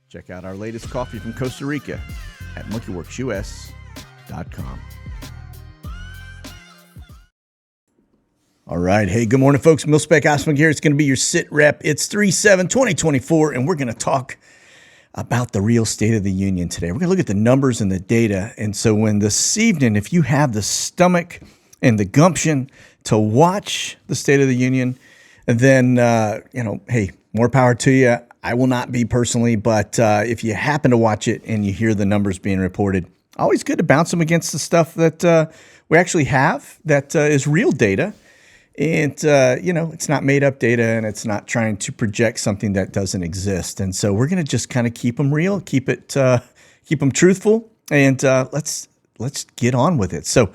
Check out our latest coffee from Costa Rica at monkeyworksus.com. All right. Hey, good morning, folks. Mil-Spec Osmond here. It's going to be your SITREP. It's 3/7/2024, and we're going to talk about the real State of the Union today. We're going to look at the numbers and the data. And so when this evening, if you have the stomach and the gumption to watch the State of the Union, then, hey, more power to you. I will not be personally, but if you happen to watch it and you hear the numbers being reported, always good to bounce them against the stuff that we actually have that is real data. And, it's not made up data, and it's not trying to project something that doesn't exist. And so we're going to just kind of keep them real, keep them truthful, and let's get on with it. So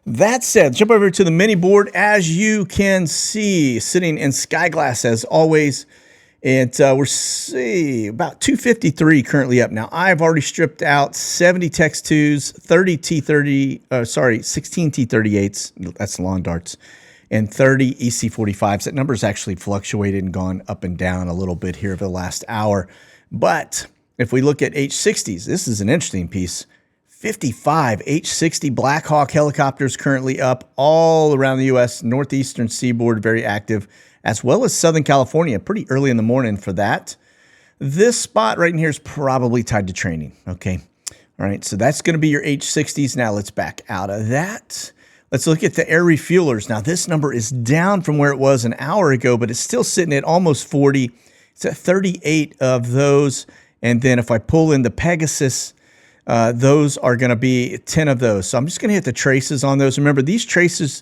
that said, jump over to the mini board. As you can see, sitting in SkyGlass as always. And we're about 253 currently up. Now, I've already stripped out 70 Tex 2s, 16 T38s, that's long darts, and 30 EC45s. That number's actually fluctuated and gone up and down a little bit here over the last hour. But if we look at H60s, this is an interesting piece. 55 H60 Black Hawk helicopters currently up all around the U.S., northeastern seaboard, very active, as well as Southern California, pretty early in the morning for that. This spot right in here is probably tied to training, okay? All right, so that's going to be your H60s. Now let's back out of that. Let's look at the air refuelers. Now this number is down from where it was an hour ago, but it's still sitting at almost 40. It's at 38 of those. And then if I pull in the Pegasus, those are going to be 10 of those. So I'm just going to hit the traces on those. Remember, these traces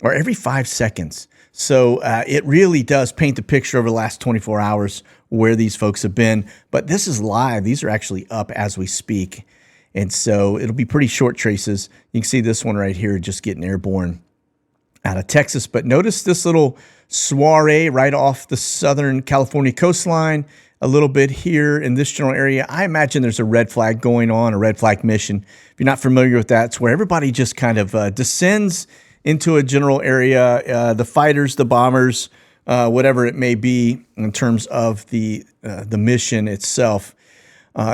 are every 5 seconds. So it really does paint the picture over the last 24 hours where these folks have been. But this is live. These are actually up as we speak. And so it'll be pretty short traces. You can see this one right here just getting airborne out of Texas. But notice this little soiree right off the Southern California coastline, a little bit here in this general area. I imagine there's a red flag going on, a red flag mission. If you're not familiar with that, it's where everybody just kind of descends into a general area, the fighters, the bombers, whatever it may be in terms of the mission itself,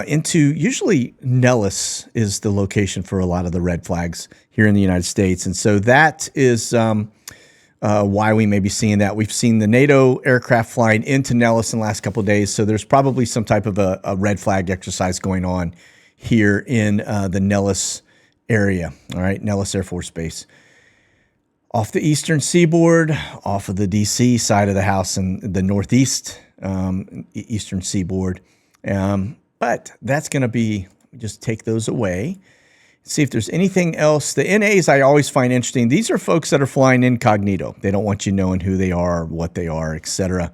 into usually Nellis is the location for a lot of the red flags here in the United States. And so that is why we may be seeing that. We've seen the NATO aircraft flying into Nellis in the last couple of days, so there's probably some type of a red flag exercise going on here in the Nellis area, all right, Nellis Air Force Base. Off the eastern seaboard, off of the D.C. side of the house and the northeast eastern seaboard. But that's going to be, just take those away. See if there's anything else. The NAs I always find interesting. These are folks that are flying incognito. They don't want you knowing who they are, what they are, etc.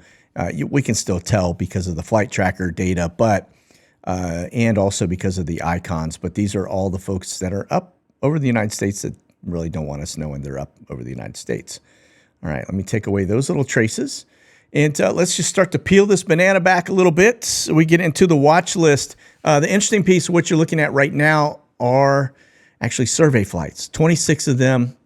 We can still tell because of the flight tracker data, but and also because of the icons. But these are all the folks that are up over the United States that really don't want us knowing they're up over the United States. All right, let me take away those little traces. And let's just start to peel this banana back a little bit so we get into the watch list. The interesting piece of what you're looking at right now are actually survey flights. 26 of them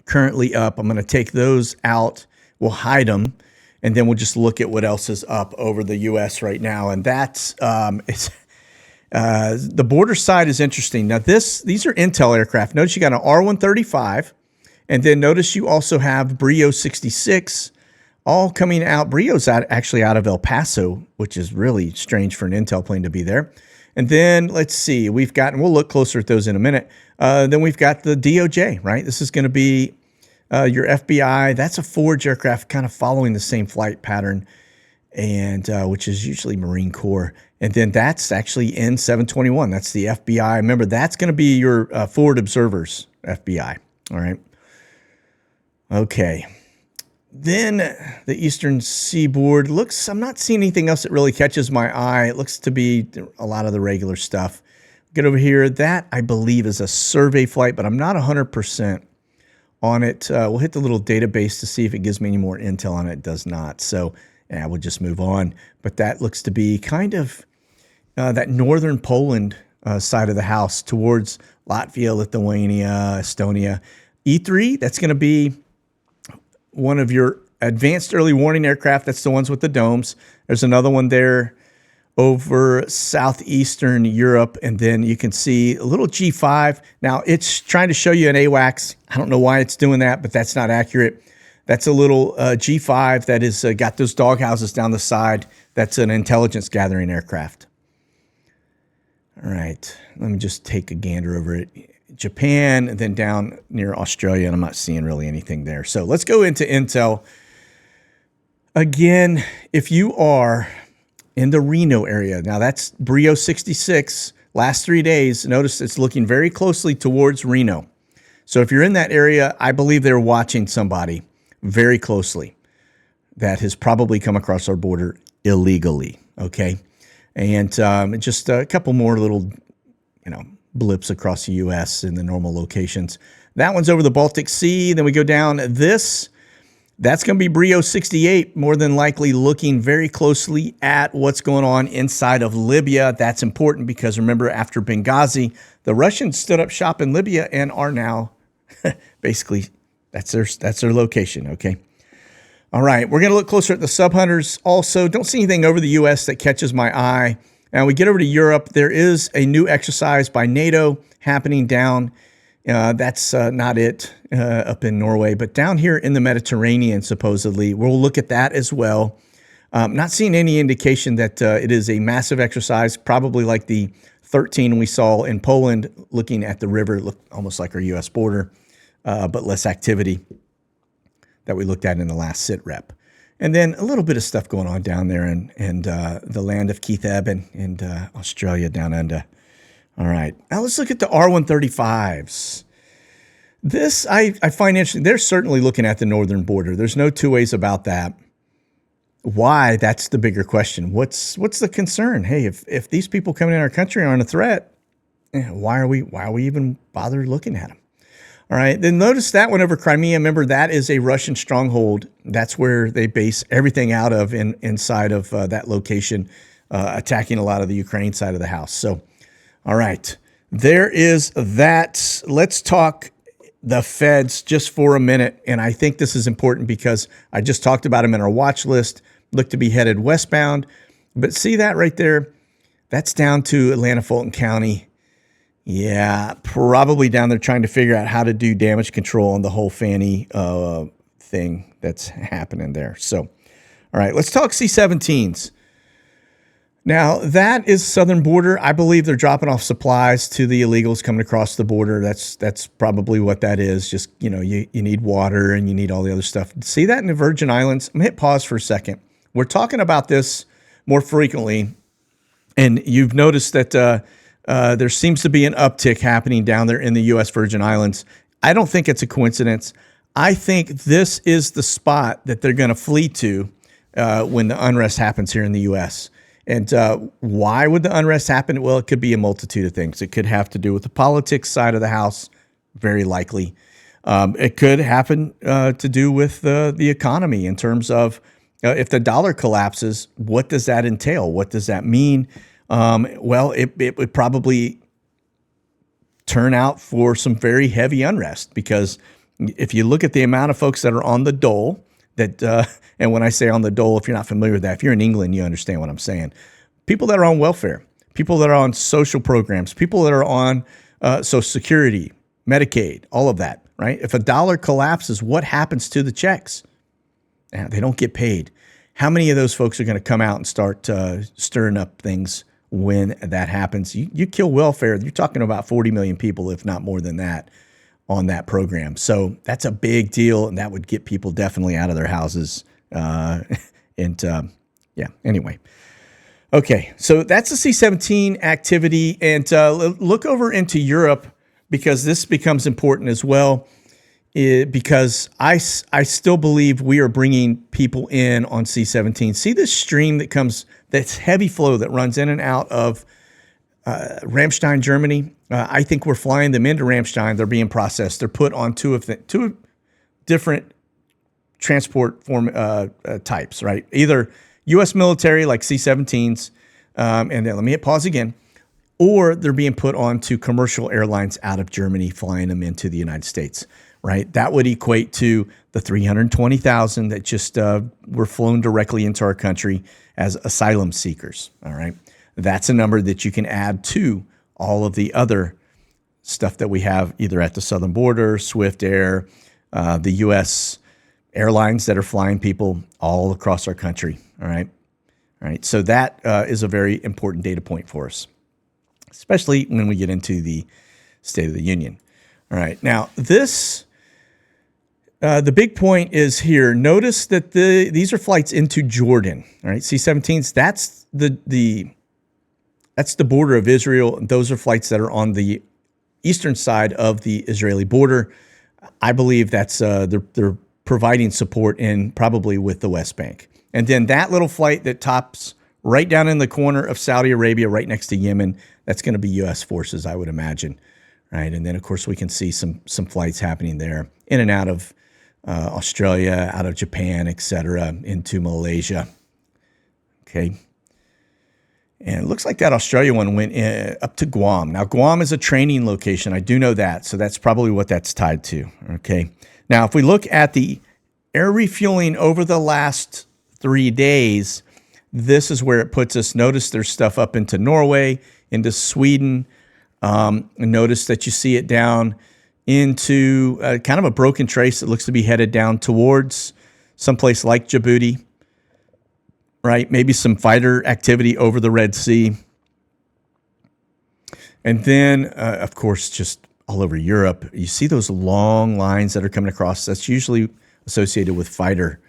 currently up. I'm going to take those out. We'll hide them, and then we'll just look at what else is up over the U.S. right now. And that's the border side is interesting. Now, these are Intel aircraft. Notice you got an R-135, and then notice you also have Brio 66 all coming out. Brio's actually out of El Paso, which is really strange for an Intel plane to be there. And then let's see, we'll look closer at those in a minute. Then we've got the DOJ, right? This is going to be your FBI. That's a Forge aircraft kind of following the same flight pattern, and which is usually Marine Corps. And then that's actually N721. That's the FBI. Remember, that's going to be your forward observers, FBI. All right. Okay. Then the eastern seaboard looks, I'm not seeing anything else that really catches my eye. It looks to be a lot of the regular stuff. Get over here. That, I believe, is a survey flight, but I'm not 100% on it. We'll hit the little database to see if it gives me any more intel on it. It does not. So, yeah, we'll just move on. But that looks to be kind of that northern Poland side of the house towards Latvia, Lithuania, Estonia. E3, that's going to be one of your advanced early warning aircraft. That's the ones with the domes. There's another one there over southeastern Europe, and then you can see a little G5. Now, it's trying to show you an AWACS. I don't know why it's doing that, but that's not accurate. That's a little G5 that is got those dog houses down the side. That's an intelligence gathering aircraft. All right, let me just take a gander over it. Japan, and then down near Australia, and I'm not seeing really anything there. So let's go into Intel. Again, if you are in the Reno area, now that's Brio 66, last 3 days, notice it's looking very closely towards Reno. So if you're in that area, I believe they're watching somebody very closely that has probably come across our border illegally, okay? And just a couple more little, blips across the U.S. in the normal locations. That one's over the Baltic Sea. Then we go down this. That's going to be Brio 68, more than likely looking very closely at what's going on inside of Libya. That's important because remember, after Benghazi, the Russians stood up shop in Libya and are now basically, that's their location, okay? All right, we're going to look closer at the sub-hunters also. Don't see anything over the U.S. that catches my eye. Now we get over to Europe. There is a new exercise by NATO happening down. That's not it up in Norway, but down here in the Mediterranean, supposedly. We'll look at that as well. Not seeing any indication that it is a massive exercise, probably like the 13 we saw in Poland, looking at the river, looked almost like our U.S. border, but less activity that we looked at in the last SITREP. And then a little bit of stuff going on down there in the land of Keith Ebb and Australia down under. All right, now let's look at the R135s. This I find interesting. They're certainly looking at the northern border. There's no two ways about that. Why? That's the bigger question. What's the concern? Hey, if these people coming in our country aren't a threat, why are we even bothered looking at them? All right, then notice that one over Crimea. Remember, that is a Russian stronghold. That's where they base everything out of inside of that location, attacking a lot of the Ukraine side of the house. So, all right, there is that. Let's talk the feds just for a minute. And I think this is important because I just talked about them in our watch list, look to be headed westbound. But see that right there? That's down to Atlanta, Fulton County. Yeah, probably down there trying to figure out how to do damage control on the whole Fanny thing that's happening there. So, all right, let's talk C-17s. Now, that is southern border. I believe they're dropping off supplies to the illegals coming across the border. That's probably what that is. Just, you need water and you need all the other stuff. See that in the Virgin Islands? I'm going to hit pause for a second. We're talking about this more frequently, and you've noticed that there seems to be an uptick happening down there in the U.S. Virgin Islands. I don't think it's a coincidence. I think this is the spot that they're going to flee to when the unrest happens here in the U.S. And why would the unrest happen? Well, it could be a multitude of things. It could have to do with the politics side of the house, very likely. It could happen to do with the economy in terms of if the dollar collapses, what does that entail? What does that mean? Well, it would probably turn out for some very heavy unrest because if you look at the amount of folks that are on the dole, and when I say on the dole, if you're not familiar with that, if you're in England, you understand what I'm saying. People that are on welfare, people that are on social programs, people that are on Social Security, Medicaid, all of that, right? If a dollar collapses, what happens to the checks? They don't get paid. How many of those folks are going to come out and start stirring up things when that happens? You kill welfare, you're talking about 40 million people, if not more than that, on that program. So that's a big deal, and that would get people definitely out of their houses. Anyway. Okay, so that's the C-17 activity. And look over into Europe because this becomes important as well. Because I still believe we are bringing people in on C-17. See this stream that comes, that's heavy flow that runs in and out of Ramstein, Germany. I think we're flying them into Ramstein. They're being processed. They're put on two different transport form types, right? Either U.S. military like C-17s, and then let me hit pause again, or they're being put onto commercial airlines out of Germany, flying them into the United States. Right, that would equate to the 320,000 that just were flown directly into our country as asylum seekers. All right. That's a number that you can add to all of the other stuff that we have either at the southern border, SwiftAir, the U.S. airlines that are flying people all across our country. All right. All right. So that is a very important data point for us, especially when we get into the State of the Union. All right. Now, this, the big point is here. Notice that these are flights into Jordan. All right. C-17s, that's the border of Israel. Those are flights that are on the eastern side of the Israeli border. I believe that's they're providing support in probably with the West Bank. And then that little flight that tops right down in the corner of Saudi Arabia, right next to Yemen, that's going to be U.S. forces, I would imagine. Right. And then, of course, we can see some flights happening there in and out of Australia, out of Japan, etc., into Malaysia. Okay. And it looks like that Australia one went up to Guam. Now, Guam is a training location. I do know that. So that's probably what that's tied to. Okay. Now, if we look at the air refueling over the last 3 days, this is where it puts us. Notice there's stuff up into Norway, into Sweden. Notice that you see it down into kind of a broken trace that looks to be headed down towards someplace like Djibouti. Right, maybe some fighter activity over the Red Sea. And then, of course, just all over Europe, you see those long lines that are coming across. That's usually associated with fighter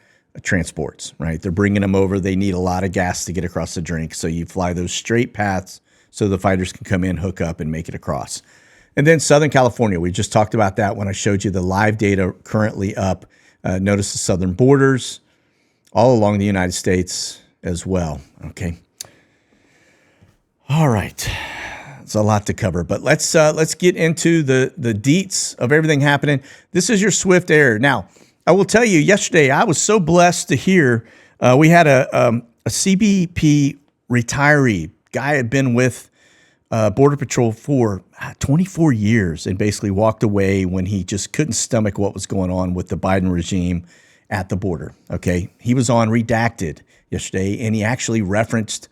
transports, right? They're bringing them over. They need a lot of gas to get across the drink. So you fly those straight paths so the fighters can come in, hook up, and make it across. And then Southern California, we just talked about that when I showed you the live data currently up. Notice the southern borders all along the United States as well. Okay. All right. It's a lot to cover, but let's get into the deets of everything happening. This is your SwiftAir. Now, I will tell you, yesterday I was so blessed to hear we had a CBP retiree. Guy had been with Border Patrol for 24 years and basically walked away when he just couldn't stomach what was going on with the Biden regime at the border. Okay. He was on Redacted yesterday, and he actually referenced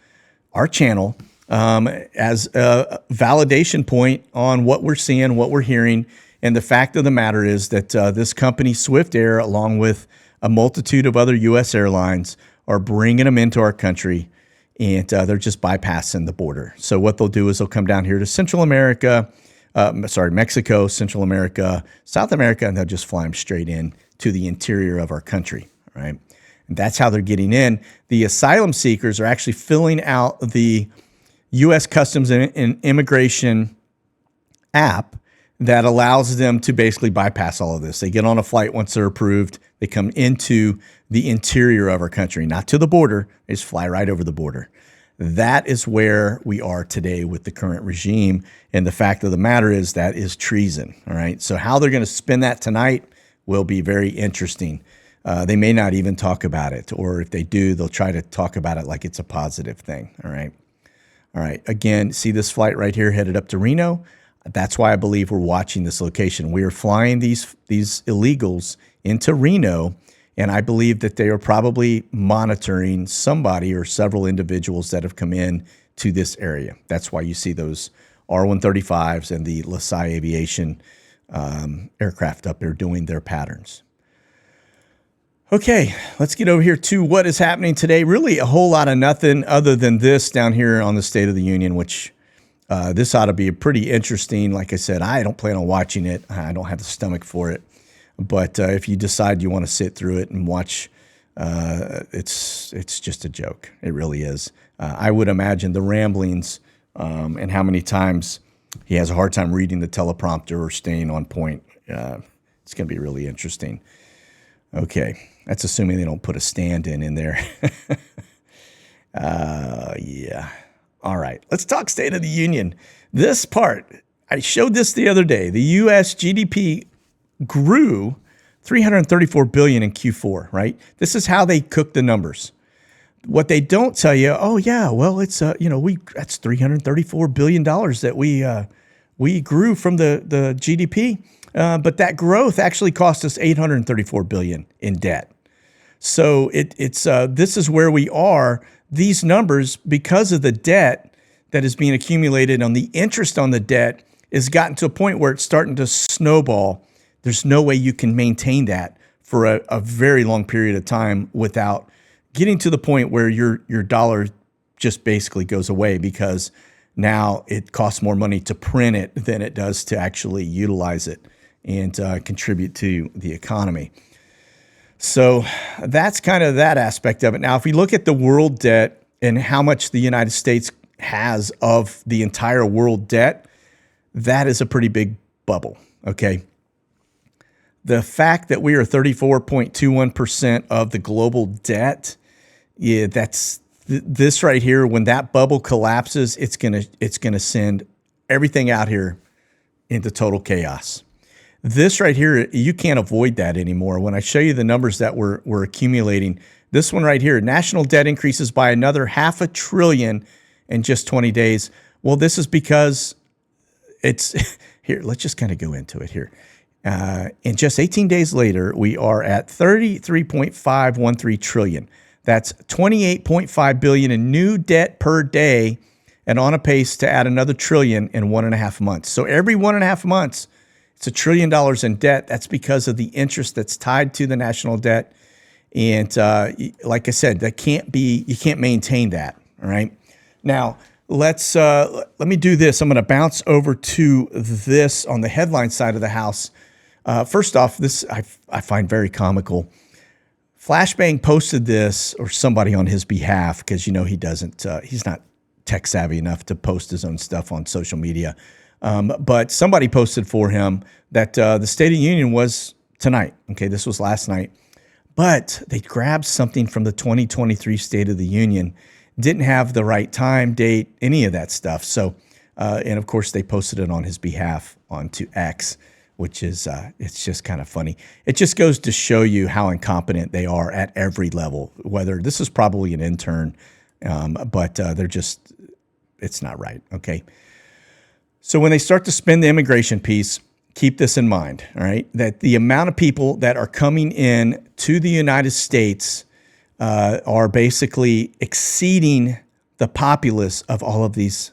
our channel as a validation point on what we're seeing, what we're hearing. And the fact of the matter is that this company, SwiftAir, along with a multitude of other U.S. airlines, are bringing them into our country, and they're just bypassing the border. So what they'll do is they'll come down here to Central America, Mexico, Central America, South America, and they'll just fly them straight in to the interior of our country, right? And that's how they're getting in. The asylum seekers are actually filling out the U.S. Customs and Immigration app that allows them to basically bypass all of this. They get on a flight once they're approved. They come into the interior of our country, not to the border. They just fly right over the border. That is where we are today with the current regime. And the fact of the matter is that is treason, all right? So how they're going to spin that tonight will be very interesting. They may not even talk about it, or if they do, they'll try to talk about it like it's a positive thing, all right? All right, again, see this flight right here headed up to Reno? That's why I believe we're watching this location. We are flying these illegals into Reno, and I believe that they are probably monitoring somebody or several individuals that have come in to this area. That's why you see those R-135s and the LaSalle Aviation aircraft up there doing their patterns. Okay, let's get over here to what is happening today. Really a whole lot of nothing other than this down here on the State of the Union, which this ought to be pretty interesting. Like I said, I don't plan on watching it. I don't have the stomach for it. But if you decide you want to sit through it and watch, it's just a joke. It really is. I would imagine the ramblings and how many times he has a hard time reading the teleprompter or staying on point. It's going to be really interesting. Okay, that's assuming they don't put a stand-in in there. Yeah. All right, let's talk State of the Union. This part, I showed this the other day. The U.S. GDP grew $334 billion in Q4, right? This is how they cook the numbers. What they don't tell you, oh yeah, well it's that's $334 billion that we grew from the GDP, but that growth actually cost us $834 billion in debt. So it's this is where we are. these numbers, because of the debt that is being accumulated on the interest on the debt, has gotten to a point where it's starting to snowball. There's no way you can maintain that for a very long period of time without getting to the point where your dollar just basically goes away, because now it costs more money to print it than it does to actually utilize it and contribute to the economy. So that's kind of that aspect of it. Now, if we look at the world debt and how much the United States has of the entire world debt, that is a pretty big bubble, okay? The fact that we are 34.21% of the global debt, yeah, that's this right here. When that bubble collapses, it's gonna send everything out here into total chaos. This right here, you can't avoid that anymore. When I show you the numbers that we're accumulating, this one right here, national debt increases by another $500 billion in just 20 days. Well, this is because it's here. Let's just kind of go into it here. And just 18 days later, we are at 33.513 trillion. That's 28.5 billion in new debt per day, and on a pace to add another trillion in 1.5 months. So every 1.5 months, it's $1 trillion in debt. That's because of the interest that's tied to the national debt. And like I said, that can't be, you can't maintain that. All right. Now, let me do this. I'm going to bounce over to this on the headline side of the house. First off, this I find very comical. Flashbang posted this, or somebody on his behalf, because he doesn't, he's not tech savvy enough to post his own stuff on social media. But somebody posted for him that the State of the Union was tonight. Okay, this was last night. But they grabbed something from the 2023 State of the Union, didn't have the right time, date, any of that stuff. So, and of course, they posted it on his behalf onto X, which is, it's just kind of funny. It just goes to show you how incompetent they are at every level, whether this is probably an intern, but they're just, it's not right, okay? So when they start to spin the immigration piece, keep this in mind, all right? That the amount of people that are coming in to the United States are basically exceeding the populace of all of these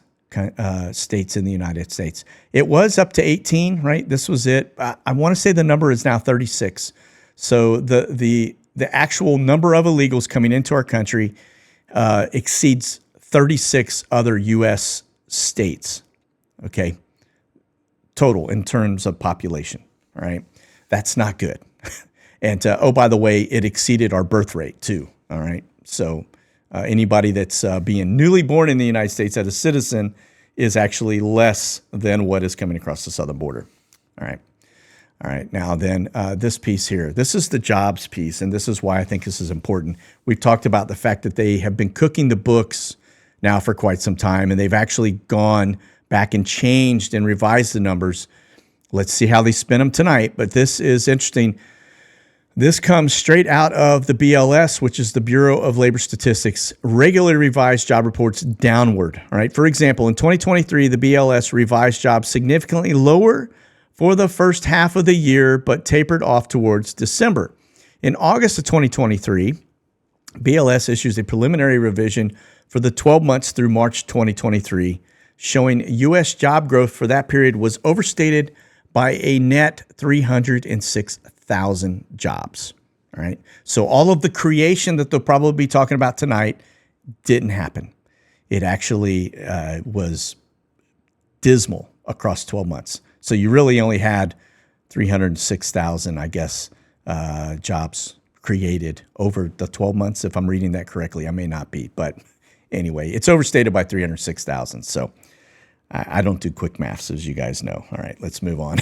states in the United States. It was up to 18, right? This was it. I want to say the number is now 36. So the actual number of illegals coming into our country exceeds 36 other U.S. states. Okay, total in terms of population, all right? That's not good. And, oh, by the way, it exceeded our birth rate too, all right? So anybody that's being newly born in the United States as a citizen is actually less than what is coming across the southern border, all right? All right, now then this piece here, this is the jobs piece, and this is why I think this is important. We've talked about the fact that they have been cooking the books now for quite some time, and they've actually gone back and changed and revised the numbers. Let's see how they spin them tonight. But this is interesting. This comes straight out of the BLS, which is the Bureau of Labor Statistics, regularly revised job reports downward. All right. For example, in 2023, the BLS revised jobs significantly lower for the first half of the year, but tapered off towards December. In August of 2023, BLS issues a preliminary revision for the 12 months through March 2023, showing U.S. job growth for that period was overstated by a net 306,000 jobs. All right. So all of the creation that they'll probably be talking about tonight didn't happen. It actually was dismal across 12 months. So you really only had 306,000, I guess, jobs created over the 12 months. If I'm reading that correctly, I may not be, but anyway, it's overstated by 306,000. So I don't do quick maths, as you guys know. All right, let's move on.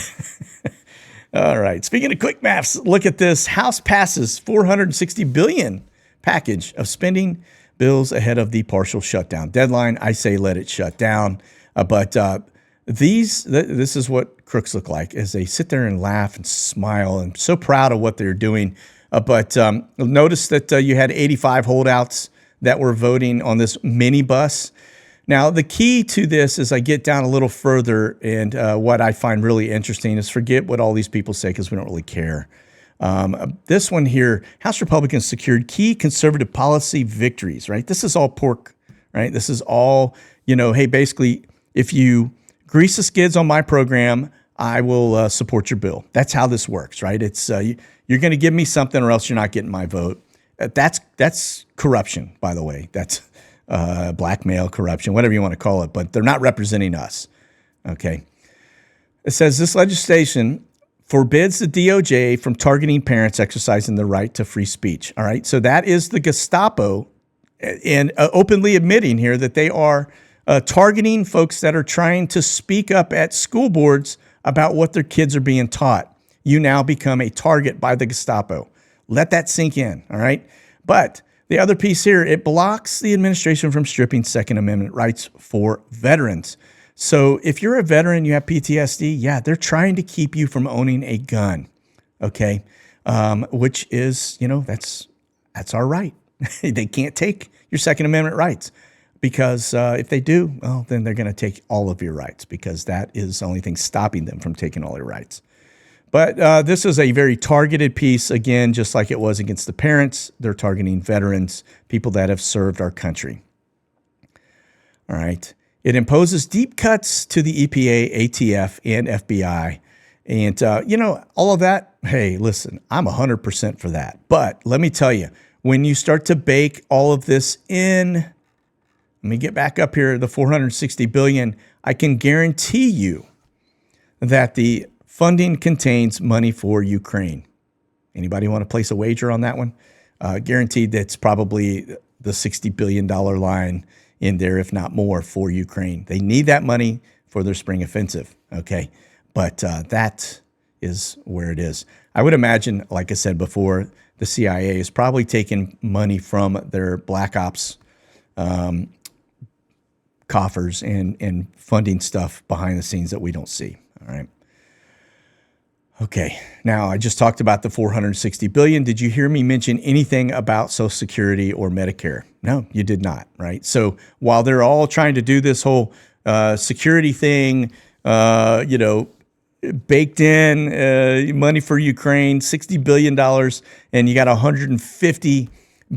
All right, speaking of quick maths, look at this. House passes $460 billion package of spending bills ahead of the partial shutdown deadline. I say let it shut down. But this is what crooks look like as they sit there and laugh and smile and so proud of what they're doing. But notice that you had 85 holdouts that were voting on this minibus. Now, the key to this, as I get down a little further, and what I find really interesting is forget what all these people say because we don't really care. This one here, House Republicans secured key conservative policy victories, right? This is all pork, right? This is all, hey, basically, if you grease the skids on my program, I will support your bill. That's how this works, right? It's you're going to give me something or else you're not getting my vote. That's corruption, by the way. That's blackmail, corruption, whatever you want to call it, but they're not representing us, okay? It says this legislation forbids the DOJ from targeting parents exercising the right to free speech. All right. So that is the Gestapo and openly admitting here that they are targeting folks that are trying to speak up at school boards about what their kids are being taught. You now become a target by the Gestapo. Let that sink in. All right. But the other piece here, it blocks the administration from stripping Second Amendment rights for veterans. So if you're a veteran, you have PTSD, yeah, they're trying to keep you from owning a gun, okay? Which is, that's our right. They can't take your Second Amendment rights because if they do, well, then they're going to take all of your rights because that is the only thing stopping them from taking all your rights. But this is a very targeted piece, again, just like it was against the parents. They're targeting veterans, people that have served our country. All right. It imposes deep cuts to the EPA, ATF, and FBI. And, all of that, hey, listen, I'm 100% for that. But let me tell you, when you start to bake all of this in, let me get back up here, the $460 billion, I can guarantee you that the funding contains money for Ukraine. Anybody want to place a wager on that one? Guaranteed that's probably the $60 billion line in there, if not more, for Ukraine. They need that money for their spring offensive, okay? But that is where it is. I would imagine, like I said before, the CIA is probably taking money from their black ops coffers and funding stuff behind the scenes that we don't see, all right? Okay, now I just talked about the $460 billion. Did you hear me mention anything about Social Security or Medicare? No, you did not, right? So while they're all trying to do this whole security thing, baked in money for Ukraine, $60 billion, and you got $150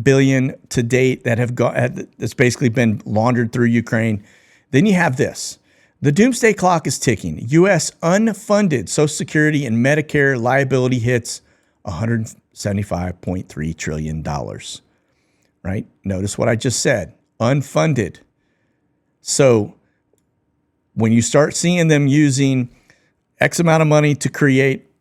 billion to date that have that's basically been laundered through Ukraine. Then you have this. The doomsday clock is ticking. U.S. unfunded Social Security and Medicare liability hits $175.3 trillion, right? Notice what I just said, unfunded. So when you start seeing them using X amount of money to create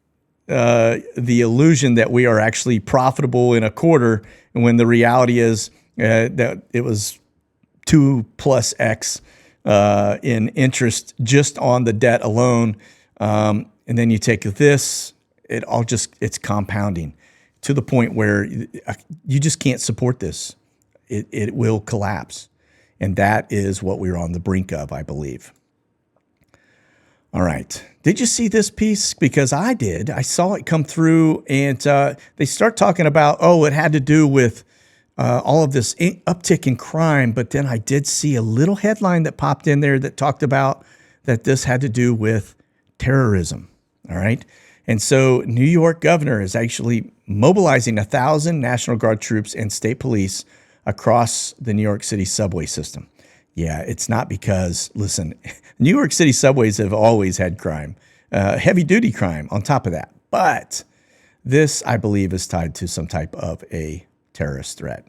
the illusion that we are actually profitable in a quarter, and when the reality is that it was 2 plus X in interest just on the debt alone. And then you take this, it's compounding to the point where you just can't support this. It will collapse. And that is what we're on the brink of, I believe. All right. Did you see this piece? Because I did. I saw it come through and they start talking about, it had to do with all of this uptick in crime, but then I did see a little headline that popped in there that talked about that this had to do with terrorism, all right? And so New York governor is actually mobilizing 1,000 National Guard troops and state police across the New York City subway system. Yeah, it's not because, listen, New York City subways have always had crime, heavy-duty crime on top of that. But this, I believe, is tied to some type of a terrorist threat.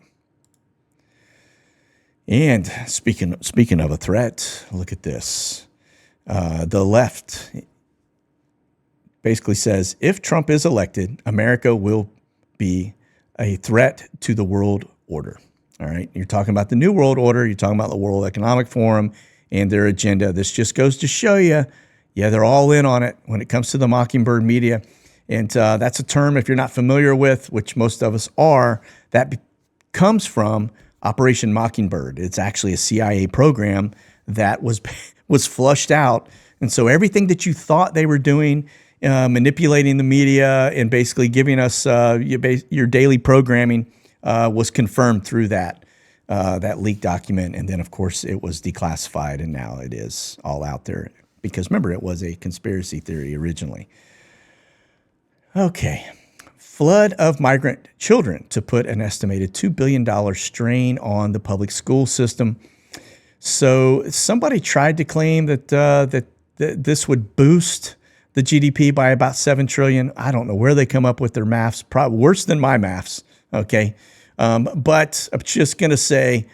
And speaking of a threat, look at this. The left basically says, if Trump is elected, America will be a threat to the world order. All right. You're talking about the New World Order. You're talking about the World Economic Forum and their agenda. This just goes to show you, they're all in on it when it comes to the Mockingbird media. And that's a term, if you're not familiar with, which most of us are, that comes from Operation Mockingbird. It's actually a CIA program that was flushed out. And so everything that you thought they were doing, manipulating the media and basically giving us your daily programming, was confirmed through that leaked document. And then, of course, it was declassified, and now it is all out there. Because remember, it was a conspiracy theory originally. Okay. flood of migrant children to put an estimated $2 billion strain on the public school system. So somebody tried to claim that that this would boost the GDP by about $7 trillion. I don't know where they come up with their maths, probably worse than my maths, okay? But I'm just going to say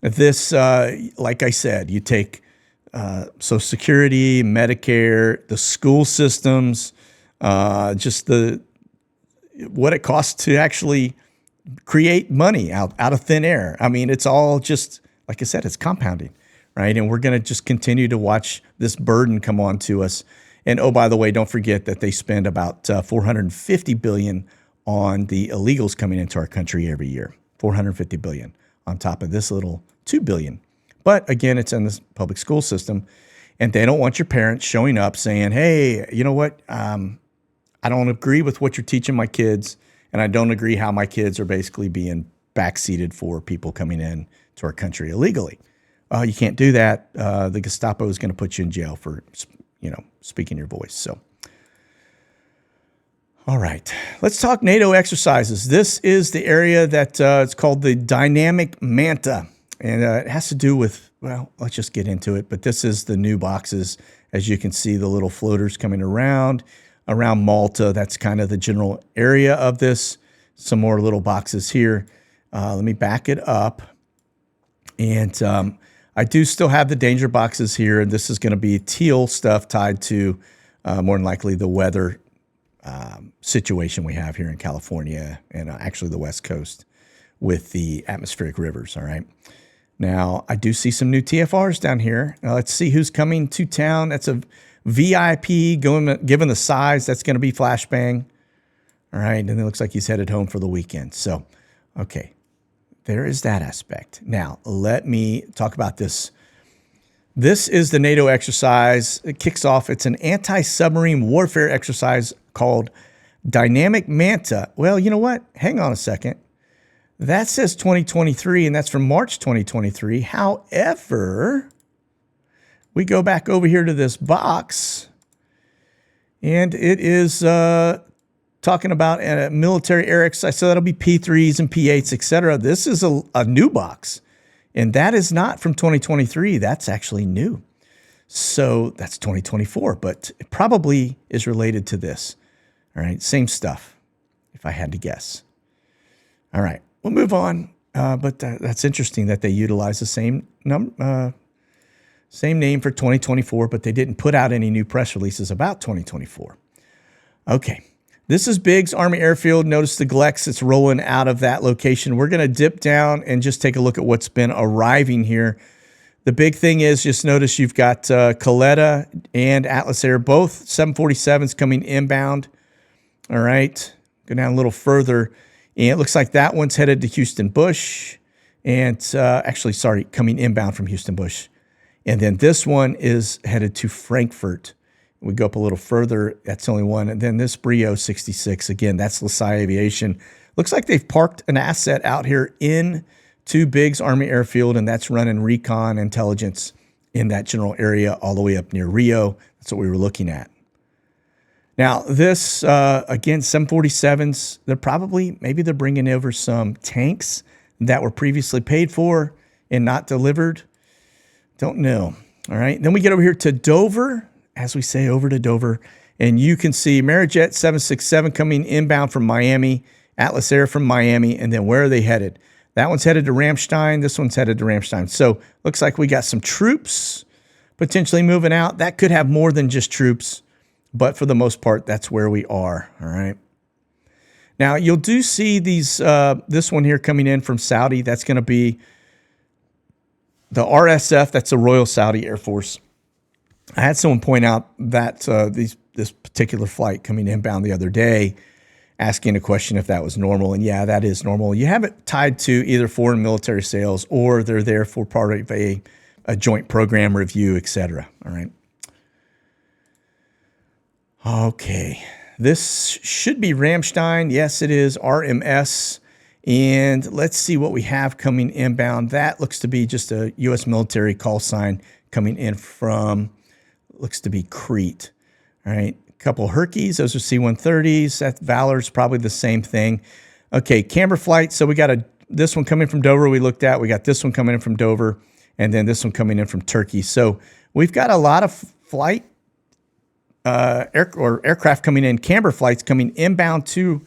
this, like I said, you take Social Security, Medicare, the school systems, just what it costs to actually create money out of thin air. I mean, it's all just, like I said, it's compounding, right? And we're going to just continue to watch this burden come on to us. And oh, by the way, don't forget that they spend about $450 billion on the illegals coming into our country every year. $450 billion on top of this little $2 billion. But again, it's in the public school system, and they don't want your parents showing up saying, hey, you know what? I don't agree with what you're teaching my kids, and I don't agree how my kids are basically being backseated for people coming in to our country illegally. You can't do that. The Gestapo is going to put you in jail for, speaking your voice. So, all right, let's talk NATO exercises. This is the area that it's called the Dynamic Manta, and it has to do with, well, let's just get into it. But this is the new boxes. As you can see, the little floaters coming around Malta. That's kind of the general area of this. Some more little boxes here. Let me back it up. And I do still have the danger boxes here, and this is going to be teal stuff tied to more than likely the weather situation we have here in California and actually the West Coast with the atmospheric rivers, all right? Now, I do see some new TFRs down here. Now, let's see who's coming to town. That's a VIP, given the size, that's going to be Flashbang, all right? And it looks like he's headed home for the weekend. So, okay. There is that aspect. Now, let me talk about this. This is the NATO exercise. It kicks off. It's an anti-submarine warfare exercise called Dynamic Manta. Well, you know what? Hang on a second. That says 2023, and that's from March 2023. However, we go back over here to this box, and it is talking about a military air exercise. So that'll be P3s and P8s, etc. This is a new box, and that is not from 2023. That's actually new. So that's 2024, but it probably is related to this. All right, same stuff, if I had to guess. All right, we'll move on. But that's interesting that they utilize the same name for 2024, but they didn't put out any new press releases about 2024. Okay. This is Biggs Army Airfield. Notice the Glex that's rolling out of that location. We're going to dip down and just take a look at what's been arriving here. The big thing is just notice you've got Coletta and Atlas Air, both 747s coming inbound. All right. Go down a little further. And it looks like that one's headed to Houston Bush. And coming inbound from Houston Bush. And then this one is headed to Frankfurt. We go up a little further. That's only one. And then this Brio 66, again, that's LaSalle Aviation. Looks like they've parked an asset out here in to Biggs Army Airfield, and that's running recon intelligence in that general area all the way up near Rio. That's what we were looking at. Now, this, again, 747s, maybe they're bringing over some tanks that were previously paid for and not delivered. Don't know. All right. Then we get over here to Dover. As we say, over to Dover, and you can see Amerijet 767 coming inbound from Miami, Atlas Air from Miami, and then where are they headed? That one's headed to Ramstein. This one's headed to Ramstein. So looks like we got some troops potentially moving out. That could have more than just troops, but for the most part, that's where we are. All right. Now you'll do see these. This one here coming in from Saudi. That's going to be the RSF. That's the Royal Saudi Air Force. I had someone point out that this particular flight coming inbound the other day, asking a question if that was normal. And yeah, that is normal. You have it tied to either foreign military sales or they're there for part of a joint program review, etc. All right. Okay. This should be Ramstein. Yes, it is RMS. And let's see what we have coming inbound. That looks to be just a U.S. military call sign coming in from... looks to be Crete. All right. couple Herkies. Those are C-130s. That Valor's probably the same thing. Okay, Camber Flights. So we got this one coming from Dover we looked at. We got this one coming in from Dover, and then this one coming in from Turkey. So we've got a lot of flight aircraft coming in, Camber Flights coming inbound to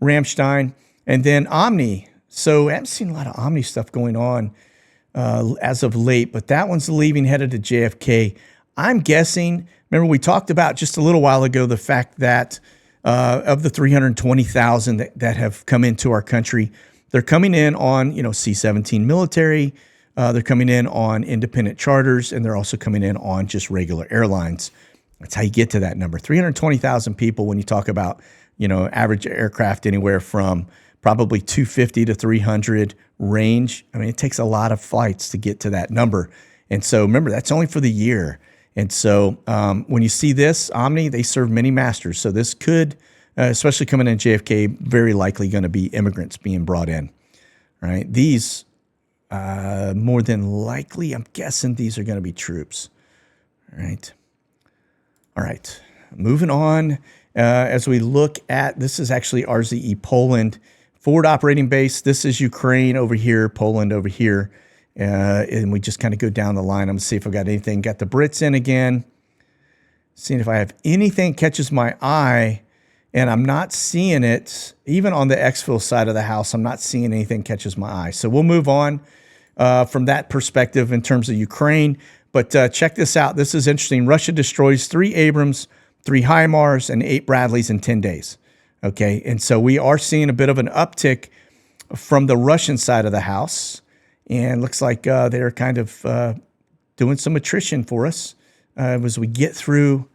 Ramstein, and then Omni. So I haven't seen a lot of Omni stuff going on as of late, but that one's leaving, headed to JFK. I'm guessing, remember we talked about just a little while ago the fact that of the 320,000 that have come into our country, they're coming in on, C-17 military, they're coming in on independent charters, and they're also coming in on just regular airlines. That's how you get to that number. 320,000 people when you talk about, average aircraft anywhere from probably 250 to 300 range. I mean, it takes a lot of flights to get to that number. And so remember, that's only for the year. And so when you see this, Omni, they serve many masters. So this could, especially coming in JFK, very likely going to be immigrants being brought in, right? These, more than likely, I'm guessing these are going to be troops, right? All right, moving on. As we look at, this is actually RZE Poland, forward operating base. This is Ukraine over here, Poland over here. And we just kind of go down the line. I'm going to see if I got anything. Got the Brits in again. Seeing if I have anything catches my eye. And I'm not seeing it, even on the exfil side of the house, I'm not seeing anything catches my eye. So we'll move on from that perspective in terms of Ukraine. But check this out. This is interesting. Russia destroys 3 Abrams, 3 HIMARS, and 8 Bradleys in 10 days. Okay, and so we are seeing a bit of an uptick from the Russian side of the house. And looks like they're kind of doing some attrition for us as we get through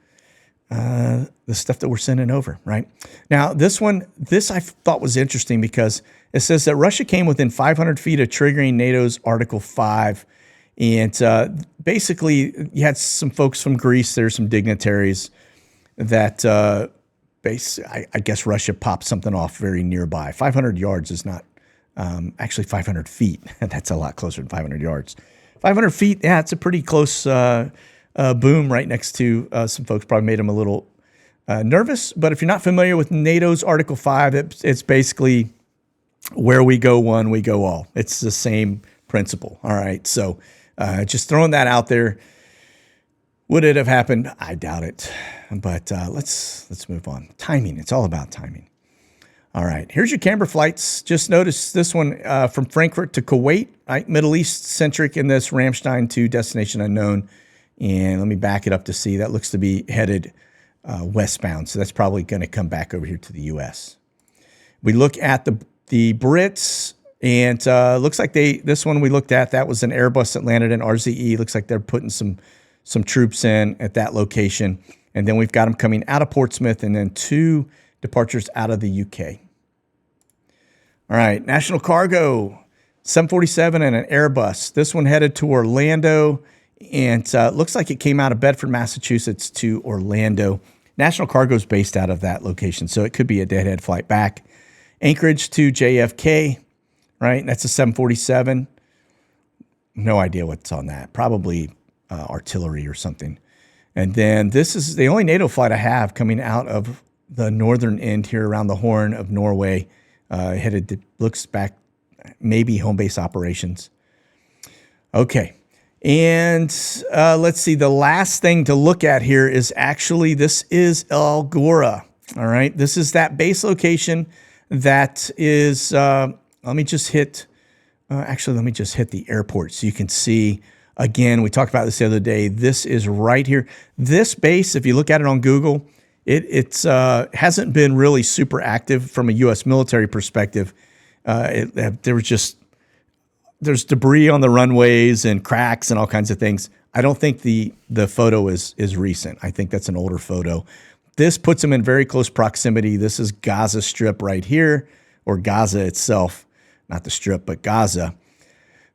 the stuff that we're sending over, right? Now, this I thought was interesting because it says that Russia came within 500 feet of triggering NATO's Article 5. And basically, you had some folks from Greece, there's some dignitaries that I guess Russia popped something off very nearby. 500 yards is not actually 500 feet. That's a lot closer than 500 yards. 500 feet, yeah, it's a pretty close boom right next to some folks. Probably made them a little nervous. But if you're not familiar with NATO's Article 5, it's basically where we go one, we go all. It's the same principle. All right, so just throwing that out there. Would it have happened? I doubt it. But let's move on. Timing. It's all about timing. All right. Here's your Camber Flights. Just notice this one from Frankfurt to Kuwait, right? Middle East centric in this Ramstein to destination unknown. And let me back it up to see. That looks to be headed westbound. So that's probably going to come back over here to the U.S. We look at the Brits. And looks like this one we looked at, that was an Airbus that landed in RZE. Looks like they're putting some troops in at that location. And then we've got them coming out of Portsmouth and then 2 departures out of the UK. All right, National Cargo, 747 and an Airbus. This one headed to Orlando. And looks like it came out of Bedford, Massachusetts to Orlando. National Cargo is based out of that location, so it could be a deadhead flight back. Anchorage to JFK. Right, that's a 747. No idea what's on that. Probably artillery or something. And then this is the only NATO flight I have coming out of the northern end here around the Horn of Norway. Headed to, looks back, maybe home base operations. Okay, and let's see. The last thing to look at here is actually this is El Gora. All right, this is that base location that is. Let me just hit the airport so you can see. Again, we talked about this the other day. This is right here. This base, if you look at it on Google, it hasn't been really super active from a U.S. military perspective. There's debris on the runways and cracks and all kinds of things. I don't think the photo is recent. I think that's an older photo. This puts them in very close proximity. This is Gaza Strip right here, or Gaza itself. Not the Strip, but Gaza.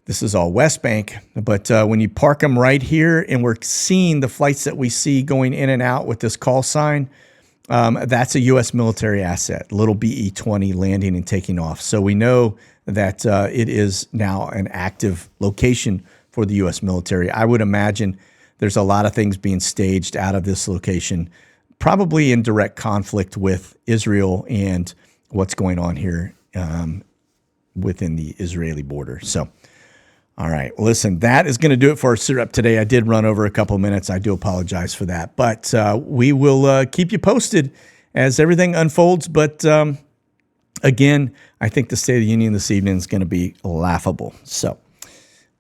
This is all West Bank. But when you park them right here and we're seeing the flights that we see going in and out with this call sign, that's a U.S. military asset, little BE-20 landing and taking off. So we know that it is now an active location for the U.S. military. I would imagine there's a lot of things being staged out of this location, probably in direct conflict with Israel and what's going on here within the Israeli border. So, all right, listen, that is going to do it for our SITREP today. I did run over a couple of minutes. I do apologize for that, but we will keep you posted as everything unfolds. But again, I think the State of the Union this evening is going to be laughable. So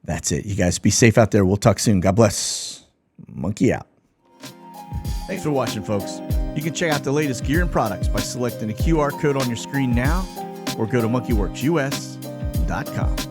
that's it. You guys be safe out there. We'll talk soon. God bless. Monkey out. Thanks for watching, folks. You can check out the latest gear and products by selecting the QR code on your screen now or go to monkeyworksus.com.